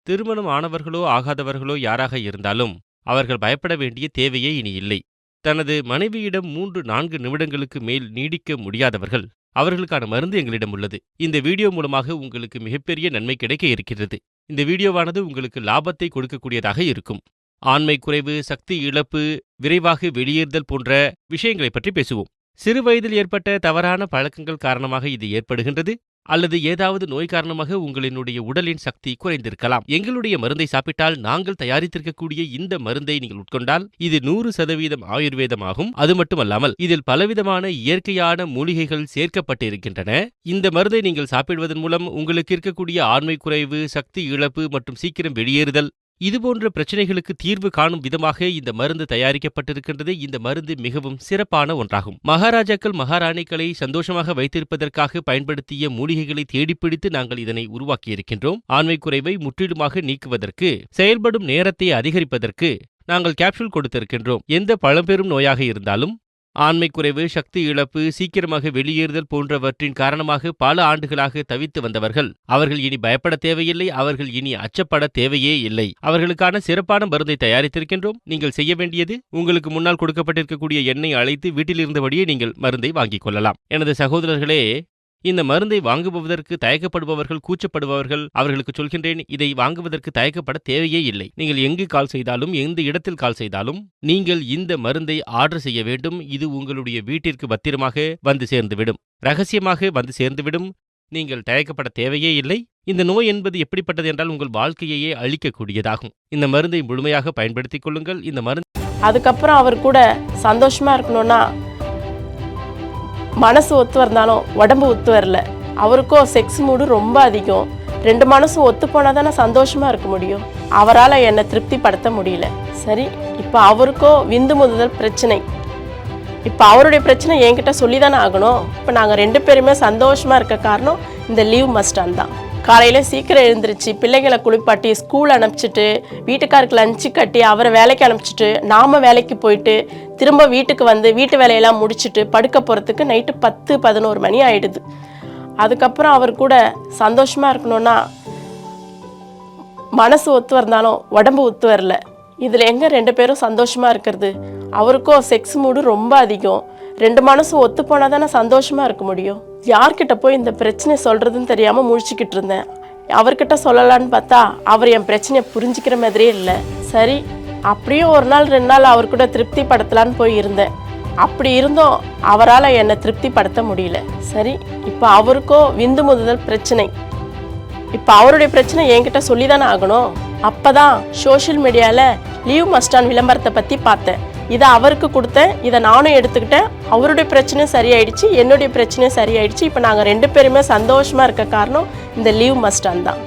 திருமணம் ஆனவர்களோ ஆகாதவர்களோ யாராக இருந்தாலும் அவர்கள் பயப்பட வேண்டிய தேவையே இனி இல்லை. தனது மனைவியிடம் 3-4 நிமிடங்களுக்கு மேல் நீடிக்க முடியாதவர்கள், அவர்களுக்கான மருந்து எங்களிடம் உள்ளது. இந்த வீடியோ மூலமாக உங்களுக்கு மிகப்பெரிய நன்மை கிடைக்க இருக்கிறது. இந்த வீடியோவானது உங்களுக்கு லாபத்தை கொடுக்கக்கூடியதாக இருக்கும். ஆண்மை குறைவு, சக்தி இழப்பு, விரைவாக வெளியேறுதல் போன்ற விஷயங்களை பற்றி பேசுவோம். சிறு வயதில் ஏற்பட்ட தவறான பழக்கங்கள் காரணமாக இது ஏற்படுகின்றது, அல்லது ஏதாவது நோய் காரணமாக உங்களினுடைய உடலின் சக்தி குறைந்திருக்கலாம். எங்களுடைய மருந்தை சாப்பிட்டால் நாங்கள் தயாரித்திருக்கக்கூடிய இந்த மருந்தை நீங்கள் உட்கொண்டால் இது 100% ஆயுர்வேதமாகும். அது மட்டுமல்லாமல் இதில் பலவிதமான இயற்கையான மூலிகைகள் சேர்க்கப்பட்டிருக்கின்றன. இந்த மருந்தை நீங்கள் சாப்பிடுவதன் மூலம் உங்களுக்கு இருக்கக்கூடிய ஆண்மை குறைவு, சக்தி இழப்பு மற்றும் சீக்கிரம் வெளியேறுதல் இதுபோன்ற பிரச்சனைகளுக்கு தீர்வு காணும் விதமாக இந்த மருந்து தயாரிக்கப்பட்டிருக்கின்றது. இந்த மருந்து மிகவும் சிறப்பான ஒன்றாகும். மகாராஜாக்கள் மகாராணிகளை சந்தோஷமாக வைத்திருப்பதற்காக பயன்படுத்திய மூலிகைகளை தேடிப்பிடித்து நாங்கள் இதனை உருவாக்கியிருக்கின்றோம். ஆண்மை குறைவை முற்றிலுமாக நீக்குவதற்கு, செயல்படும் நேரத்தை அதிகரிப்பதற்கு நாங்கள் கேப்சூல் கொடுத்திருக்கின்றோம். எந்த பழம்பெரும் நோயாக இருந்தாலும் ஆண்மை குறைவு, சக்தி இழப்பு, சீக்கிரமாக வெளியேறுதல் போன்றவற்றின் காரணமாக பல ஆண்டுகளாக தவித்து வந்தவர்கள், அவர்கள் இனி பயப்பட தேவையில்லை, அவர்கள் இனி அச்சப்பட தேவையே இல்லை. அவர்களுக்கான சிறப்பான மருந்தை தயாரித்திருக்கின்றோம். நீங்கள் செய்ய வேண்டியது, உங்களுக்கு முன்னால் கொடுக்கப்பட்டிருக்கக்கூடிய எண்ணை அழைத்து வீட்டில் இருந்தபடியே நீங்கள் மருந்தை வாங்கிக் கொள்ளலாம். எனது சகோதரர்களே, இந்த மருந்தை வாங்குவதற்கு தயக்கப்படுபவர்கள், கூச்சப்படுபவர்கள், அவர்களுக்கு சொல்கின்றேன், இதை வாங்குவதற்கு தயக்கப்பட தேவையே இல்லை. நீங்கள் எங்கு கால் செய்தாலும், எந்த இடத்தில் கால் செய்தாலும் நீங்கள் இந்த மருந்தை ஆர்டர் செய்ய வேண்டும். இது உங்களுடைய வீட்டிற்கு பத்திரமாக வந்து சேர்ந்துவிடும், ரகசியமாக வந்து சேர்ந்துவிடும். நீங்கள் தயக்கப்பட தேவையே இல்லை. இந்த நோய் என்பது எப்படிப்பட்டது என்றால் உங்கள் வாழ்க்கையையே அழிக்கக்கூடியதாகும். இந்த மருந்தை முழுமையாக பயன்படுத்திக் கொள்ளுங்கள். இந்த மருந்து அதுக்கப்புறம் அவர் கூட சந்தோஷமா இருக்கணும்னா மனசு ஒத்து வரந்தாலும் உடம்பு ஒத்து வரல. அவருக்கும் செக்ஸ் மூடு ரொம்ப அதிகம். 2 மனசும் ஒத்து போனால் தானே சந்தோஷமா இருக்க முடியும். அவரால் என்னை திருப்திப்படுத்த முடியல. சரி, இப்போ அவருக்கோ விந்து முதுதல் பிரச்சனை. இப்போ அவருடைய பிரச்சனை என்கிட்ட சொல்லி தானே ஆகணும். இப்போ நாங்கள் 2 பேருமே சந்தோஷமா இருக்க காரணம் இந்த லீவ் மஸ்டான் தான். காலையில் சீக்கிரம் எழுந்திரிச்சு பிள்ளைகளை குளிப்பாட்டி ஸ்கூல் அனுப்பிச்சிட்டு, வீட்டுக்காருக்கு லஞ்சு கட்டி அவரை வேலைக்கு அனுப்பிச்சிட்டு, நாம் வேலைக்கு போயிட்டு திரும்ப வீட்டுக்கு வந்து வீட்டு வேலையெல்லாம் முடிச்சுட்டு படுக்க போகிறதுக்கு நைட்டு 10-11 மணி ஆயிடுது. அதுக்கப்புறம் அவர் கூட சந்தோஷமாக இருக்கணும்னா மனசு ஒத்து வரந்தாலும் உடம்பு ஒத்து வரல. இதில் எங்கே 2 பேரும் சந்தோஷமாக இருக்கிறது? அவருக்கும் செக்ஸ் மூடு ரொம்ப அதிகம். 2 மனசும் ஒத்து போனால் தானே சந்தோஷமாக இருக்க முடியும். யார்கிட்ட போய் இந்த பிரச்சனை சொல்கிறதுன்னு தெரியாமல் முழிச்சிக்கிட்டு இருந்தேன். அவர்கிட்ட சொல்லலான்னு பார்த்தா அவர் என் பிரச்சனையை புரிஞ்சிக்கிற மாதிரியே இல்லை. சரி, அப்படியும் 1 நாள் 2 நாள் அவர் கூட திருப்திப்படுத்தலான்னு போய் இருந்தேன். அப்படி இருந்தும் அவரால் என்னை திருப்திப்படுத்த முடியல. சரி, இப்போ அவருக்கோ விந்து முதுதல் பிரச்சனை. இப்போ அவருடைய பிரச்சனை என்கிட்ட சொல்லி தானே ஆகணும். அப்போ தான் சோஷியல் மீடியாவில் லீவ் மஸ்டான் விளம்பரத்தை பற்றி பார்த்தேன். இதை அவருக்கு கொடுத்தேன். இதை நானும் எடுத்துக்கிட்டேன். அவருடைய பிரச்சனையும் சரியாயிடுச்சு, என்னுடைய பிரச்சனையும் சரியாயிடுச்சு. இப்போ நாங்கள் 2 பேருமே சந்தோஷமாக இருக்க காரணம் இந்த லீவ் மஸ்டான் தான்.